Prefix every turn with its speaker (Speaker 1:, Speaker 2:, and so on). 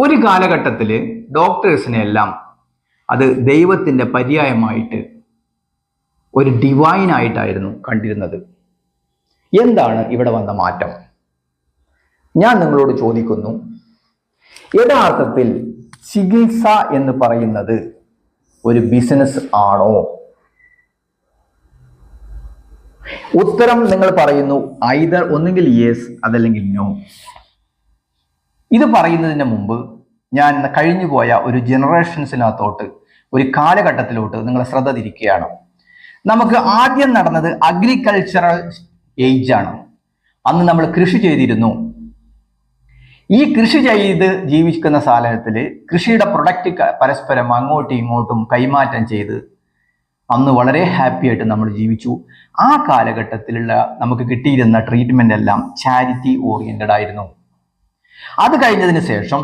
Speaker 1: ഒരു കാലഘട്ടത്തിൽ ഡോക്ടേഴ്സിനെ എല്ലാം അത് ദൈവത്തിൻ്റെ പര്യായമായിട്ട് ഒരു ഡിവൈൻ ആയിട്ടായിരുന്നു കണ്ടിരുന്നത്. എന്താണ് ഇവിടെ വന്ന മാറ്റം? ഞാൻ നിങ്ങളോട് ചോദിക്കുന്നു, യഥാർത്ഥത്തിൽ ചികിത്സ എന്ന് പറയുന്നത് ഒരു ബിസിനസ് ആണോ? ഉത്തരം നിങ്ങൾ പറയുന്നു ഐദർ ഒന്നുകിൽ യെസ് അതല്ലെങ്കിൽ നോ. ഇത് പറയുന്നതിന് മുമ്പ് ഞാൻ കഴിഞ്ഞുപോയ ഒരു ജനറേഷൻസിനകത്തോട്ട്, ഒരു കാലഘട്ടത്തിലോട്ട് നിങ്ങളെ ശ്രദ്ധ തിരിക്കുകയാണ്. നമുക്ക് ആദ്യം നടന്നത് അഗ്രികൾച്ചറൽ ഏജ് ആണ്. അന്ന് നമ്മൾ കൃഷി ചെയ്തിരുന്നു. ഈ കൃഷി ചെയ്ത് ജീവിക്കുന്ന സാഹചര്യത്തിൽ കൃഷിയുടെ പ്രൊഡക്റ്റ് പരസ്പരം അങ്ങോട്ടും ഇങ്ങോട്ടും കൈമാറ്റം ചെയ്ത് അന്ന് വളരെ ഹാപ്പി ആയിട്ട് നമ്മൾ ജീവിച്ചു. ആ കാലഘട്ടത്തിലുള്ള നമുക്ക് കിട്ടിയിരുന്ന ട്രീറ്റ്മെന്റ് എല്ലാം ചാരിറ്റി ഓറിയന്റഡ് ആയിരുന്നു. അത് കഴിഞ്ഞതിന് ശേഷം